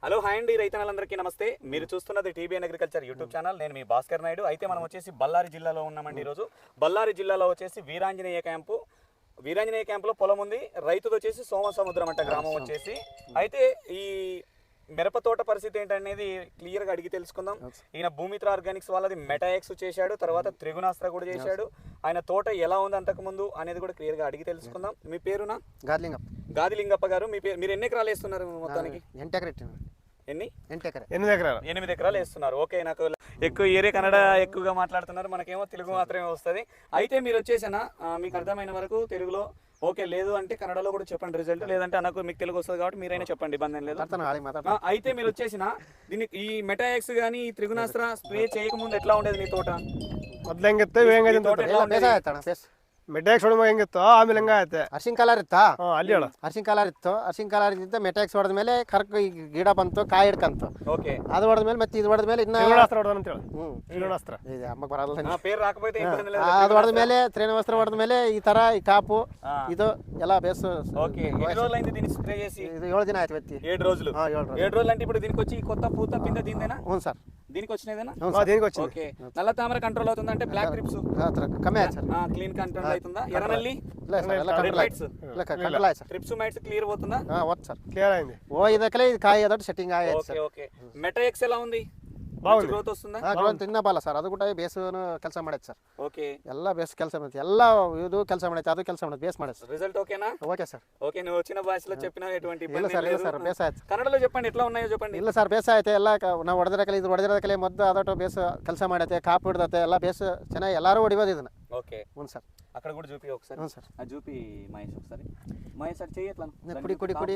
Hello hi అండి రైతన్నలందరికీ నమస్తే. మీరు చూస్తున్నది టీబీఎన్ అగ్రికల్చర్ యూట్యూబ్ ఛానల్. నేను మీ భాస్కర్ నాయుడు. అయితే మనం వచ్చేసి బళ్ళారి జిల్లాలో ఉన్నామండి. ఈరోజు బళ్ళారి జిల్లాలో వచ్చేసి వీరాంజనేయ క్యాంపులో పొలం ఉంది. రైతుది వచ్చేసి సోమసముద్రం అంట గ్రామం వచ్చేసి. అయితే ఈ మిరప తోట పరిస్థితి ఏంటనేది క్లియర్గా అడిగి తెలుసుకుందాం. ఈయన భూమిత్ర ఆర్గానిక్స్ వాళ్ళది మెటాఎక్స్ చేశాడు, తర్వాత త్రిగుణాస్త్ర కూడా చేశాడు. ఆయన తోట ఎలా ఉంది అంతకుముందు అనేది కూడా క్లియర్గా అడిగి తెలుసుకుందాం. మీ పేరునా? గాదిలింగప్ప గారు. మీరు ఎన్ని ఎకరాలు వేస్తున్నారు మొత్తానికి? ఎన్ని? 8 ఎకరాలు వేస్తున్నారు. ఓకే, నాకు ఎక్కువ ఏరే కన్నడ ఎక్కువగా మాట్లాడుతున్నారు, మనకేమో తెలుగు మాత్రమే వస్తుంది. అయితే మీరు వచ్చేసినా మీకు అర్థమైన వరకు తెలుగులో ఓకే, లేదు అంటే కన్నడలో కూడా చెప్పండి రిజల్ట్, లేదంటే నాకు మీకు తెలుగు వస్తుంది కాబట్టి మీరైనా చెప్పండి, ఇబ్బంది ఏం లేదు. అయితే మీరు వచ్చేసిన దీనికి ఈ మెటాఎక్స్ కానీ ఈ త్రిగుణాస్త్ర స్ప్రే చేయకముందు ఎట్లా ఉండేది మీ తోట? ಮೆಟ್ಯಾಕ್ಸ್ ಹೊಡೆದ ಹೆಂಗಿತ್ತು ಆಮೇಲೆ ಹೆಂಗಾಯ್ತೆ ಅರ್ಶಿನ್ ಕಲರ್ ಇತ್ತಾ? ಅಲ್ಲಿ ಹೇಳು. ಅರ್ಶಿನ್ ಕಲರ್ ಇತ್ತು. ಮೆಟ್ಯಾಕ್ಸ್ ಹೊಡೆದ ಮೇಲೆ ಕರ್ಕ ಗಿಡ ಬಂತು, ಕಾಯಿ ಹಿಡ್ಕಂತು. ಓಕೆ, ಅದು ಹೊಡೆದ ಮೇಲೆ ಮತ್ತೆ ಇದು ಹೊಡೆದ ಮೇಲೆ ಇನ್ನ ತ್ರಿಗುಣಾಸ್ತ್ರ ಹೊಡೆದ ಅಂತ ಹೇಳು. ತ್ರಿಗುಣಾಸ್ತ್ರ ಇದೆ ಅಮ್ಮ ಬರಲ್ಲ. పేరు రాకపోతే ಅದು ಹೊಡೆದ ಮೇಲೆ ತ್ರಿಗುಣಾಸ್ತ್ರ ಹೊಡೆದ ಮೇಲೆ ಈ ತರ ಈ ಕಾಪು ಇದು ಎಲ್ಲ ಬೇಸು. ఓకే, ఎన్ని రోజులు అయింది దీన్ని స్ప్రే చేసి? ಇದು 7 ದಿನ ಆಯ್ತು ವ್ಯಕ್ತಿ. 7 రోజులు. 7 రోజులు అంటే ఇప్పుడు దీనికి వచ్చి కొత్త పూత పింద దీనిదేనా? ಹ್ಞೂ ಸರ್, దీనికి వచ్చినదేనా? దీనికి వచ్చింది. ఓకే, నల్ల తామర కంట్రోల్ అవుతుంది అంటే బ్లాక్ ట్రిప్స్ ಕಮ್ಮಿ ಆಯ್ತು ಸರ್. క్లీన్ కంట్రోల్ అవుతుందా? ఎర్రనల్లి ಇಲ್ಲ ಸರ್, ಎಲ್ಲ ಕಂಟ್ರೋಲ್ ಆಯ್ತು. ಇಲ್ಲ ಕಂಟ್ರೋಲ್ ಆಯ್ತು ಸರ್. ట్రిప్స్ మైట్స్ క్లియర్ అవుతుందా? ಒತ್ತು ಸರ್, క్లియర్ అయింది. ಓ ಇದಕ್ಕಲೇ ಇದು ಕಾಯಿ ಅದೊಟ್ಟು ಸೆಟ್ಟಿಂಗ್ ಆಯ್ತು ఓకే ಸರ್. ఓకే, మెటాఎక్స్ ఎలా ఉంది? బాగుంది. గ్రోత్ వస్తుందా? ಗ್ರೋತ್ ಇನ್ನ ಬಲ್ಲ ಸರ್. ಅದು ಕೂಡ ಬೇಸು ಕೆಲಸ ಮಾಡೈತೆ ಸರ್. ఓకే, ಎಲ್ಲ ಬೇಸ್ ಕೆಲಸ ಮಾಡೈತೆ, ಎಲ್ಲ ಇದು ಕೆಲಸ ಮಾಡೈತೆ, ಅದು ಕೆಲಸ ಮಾಡೈತೆ, ಬೇಸ್ ಮಾಡೈತೆ ಸರ್. రిజల్ట్ ఓకేనా? Okay sir. ఓకే, నువ్వు వచ్చిన భాషలో చెప్పినా ఎటువంటి ಇಲ್ಲ ఇబ్బంది ಸರ್, ಇಲ್ಲ లేదు. ಸರ್, ಬೇಸ ಆಯ್ತು. కన్నడలో చెప్పండి, ఎట్లా ఉన్నాయో చెప్పండి. ಇಲ್ಲ ಸರ್, ಬೇಸ ಐತೆ. ಎಲ್ಲ ನಾವು ಹೊಡೆದಿರಕಲೆ ಇದು ಹೊಡೆದಿರೋದಕ್ಕಲೆ ಮೊದಲು ಅದೊಟ್ಟು ಬೇಸು ಕೆಲಸ ಮಾಡೈತೆ, ಕಾಪು ಹಿಡ್ದೈತೆ, ಎಲ್ಲ ಬೇಸು ಚೆನ್ನಾಗಿ ಎಲ್ಲರೂ ಹೊಡಿಬೋದು ಇದನ್ನ. ఓకే, ಹ್ಞೂ ಸರ್. అక్కడ కూడా చూపి ఒకసారి. ಹ್ಞೂ సರ್. అది చూపి మహేష్ ఒకసారి. మహేష్ సార్ చెయ్యి ఎట్లా కుడి.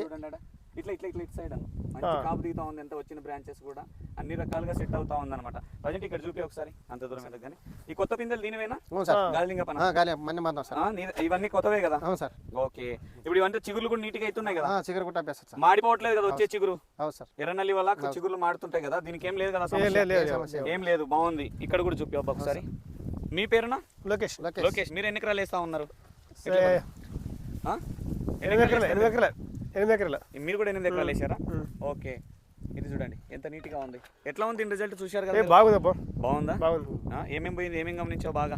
ఇట్లా ఇటు సైడ్ మంచి కాపు దిగుతా ఉంది. ఎంత వచ్చిన బ్రాంచెస్ కూడా అన్ని రకాలుగా సెట్ అవుతా ఉంది అనమాట. ప్రజెంట్ ఇక్కడ చూపి ఒకసారి, అంత దూరం ఎందుకు కానీ. ఈ కొత్త పిందెలు దీనివేనా? ಹ್ಞೂ ಸರ್. గాలిలింగప్పన? గాలి మొన్న ಬಂದವ ಸರ್. ఇవన్నీ కొత్తవే కదా? ಹ್ಞೂ ಸರ್. ఓకే, ఇప్పుడు ఇవంతా చిగురులు కూడా నీట్గా అవుతున్నాయి కదా? చిగురు కూడా ಬೇಸ ಸರ್. మాడిపోవట్లేదు కదా వచ్చే చిగురు? ಹೌದು సర్. ఎర్రనల్లి వల్ల చిగురులు మాడుతుంటాయి కదా, దీనికి ఏం లేదు కదా సమస్య? ఏం లేదు, బాగుంది. ఇక్కడ కూడా చూపి ఒకసారి. మీ పేరునా? లోకేష్. లోకేష్, మీరు ఎన్ని ఎకరాలు వేస్తా ఉన్నారు? 8 ఎకరాలు. మీరు కూడా 8 ఎకరాలు వేసారా? ఓకే, ఇది చూడండి ఎంత నీట్ గా ఉంది. ఎట్లా ఉంది రిజల్ట్ చూశారు కదా? బాగుందబ్బా. బాగుందా? బాగుంది. ఏమేమి పోయింది, ఏమేమి గమనించావు బాగా?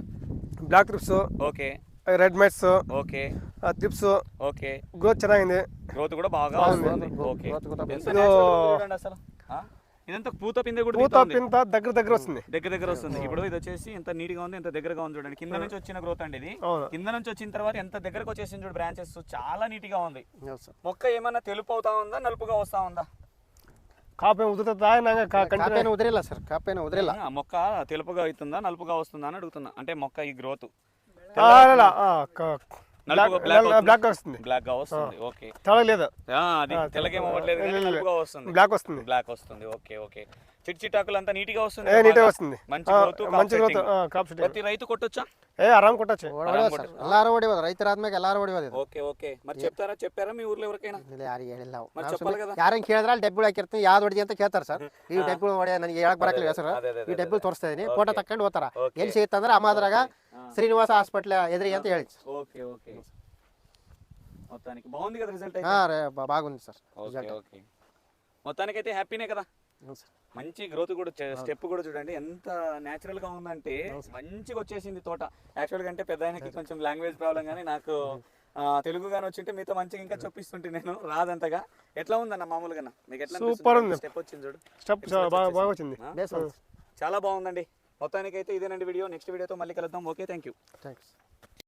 Black thrips, okay, red mites, okay, thrips, okay, growth ಚೆನ್ನಾಗಿದೆ. గ్రోత్ కూడా బాగా వస్తుంది. ఓకే, ఎంత ಇದು చూడండి అసలు. ఇదంతా పూత పిందె కూడా పూత పింత దగ్గర వస్తుంది. దగ్గర వస్తుంది. ఇప్పుడు ఇది వచ్చేసి ఎంత నీట్ గా ఉంది, ఎంత దగ్గరగా ఉంది చూడండి. కింద నుంచి వచ్చిన గ్రోత్ అండి ఇది. కింద నుంచి వచ్చిన తర్వాత ఎంత దగ్గరకు వచ్చేసింది చూడు, బ్రాంచెస్ చాలా నీట్ గా ఉంది. మొక్క ఏమన్నా తెలుపు అవుతా ఉందా, నలుపుగా వస్తా ఉందా? కాపేను ఉదురుతుందా? కాపేను ఉదిరిಲ್ಲ సర్, కాపేను ఉదిరిಲ್ಲ. మొక్క తెలుపుగా అవుతుందా, నలుపుగా వస్తుందా అని అడుగుతున్నా. అంటే మొక్క ఈ గ్రోత్ బ్లాక్ వస్తుంది. బ్లాక్ గా వస్తుంది. ఓకే, తెలగలేదు. అది తెల్లగేం అవ్వట్లేదు, నలుపుగా వస్తుంది, బ్లాక్ వస్తుంది. ఓకే ఓకే, చిట్టాకులు అంతా నీట్ గా వస్తుంది. నీట్ గా వస్తుంది, మంచి గ్రోత్. ప్రతి రైతు కొట్టొచ్చా? ఆరామ్ కొట్టచ్చు. ಎಲ್ಲಾರು ಹೊಡಿಬೋದು, ರೈತರಾದ್ಮೇಲೆ ಎಲ್ಲಾರು ಹೊಡಿಬೋದು. ఓకే ఓకే, మరి చెప్పారా మీ ఊర్లో ఎవరికైనా? ಯಾರಿಗೆ ಹೇಳಿಲ್ಲ. చెప్పాలి కదా. ಯಾರನ್ನ ಕೇಳಿದ್ರೆ ಅಲ್ಲಿ ಡಬ್ಬುಗಳು ಹಾಕಿರ್ತೀನಿ, ಯಾವ್ದು ಹೊಡಿದಿ ಅಂತ ಕೇಳ್ತಾರೆ ಸರ್. ಈ ಡಬ್ಬುಗಳು ಹೊಡೆಯ ನನಗೆ ಹೇಳಕ್ ಬರಕ್ಲಿಲ್ಲ ಹೆಸರು. ಈ ಡಬ್ಬುಗಳು ತೋರಿಸ್ತಾ ಇದೀನಿ, ಫೋಟೋ ತಕೊಂಡು ಹೋಗ್ತಾರ. ಎಲ್ಲಿ ಸಿಗುತ್ತಂದ್ರೆ ಅಮ್ಮದ್ರಾಗ ಶ್ರೀನಿವಾಸ ಹಾಸ್ಪಿಟ್ಲ್ ಎದುರಿಗೆ ಅಂತ ಹೇಳಿ. ఓకే ఓకే, మొత్తానికి బాగుంది కదా రిజల్ట్? బాగుంది సార్. ఓకే, మొత్తానికి అయితే హ్యాపీనే కదా? మంచి గ్రోత్ కూడా, స్టెప్ కూడా చూడండి ఎంత న్యాచురల్ గా ఉందంటే మంచిగా వచ్చేసింది తోట. యాక్చువల్ గా అంటే పెద్ద ఆయనకి కొంచెం లాంగ్వేజ్ ప్రాబ్లం కానీ నాకు తెలుగు గాని వచ్చింటే మీతో మంచిగా ఇంకా చెప్పిస్తుంటే నేను రాదంతగా. ఎట్లా ఉందన్న మామూలుగా మీకు ఎట్లా? సూపర్ ఉంది. స్టెప్ వచ్చింది చూడు, స్టెప్ బాగా వచ్చింది, చాలా బాగుందండి. మొత్తానికి అయితే ఇదేనండి వీడియో. నెక్స్ట్ వీడియోతో మళ్ళీ కలుద్దాం. Okay, thank you.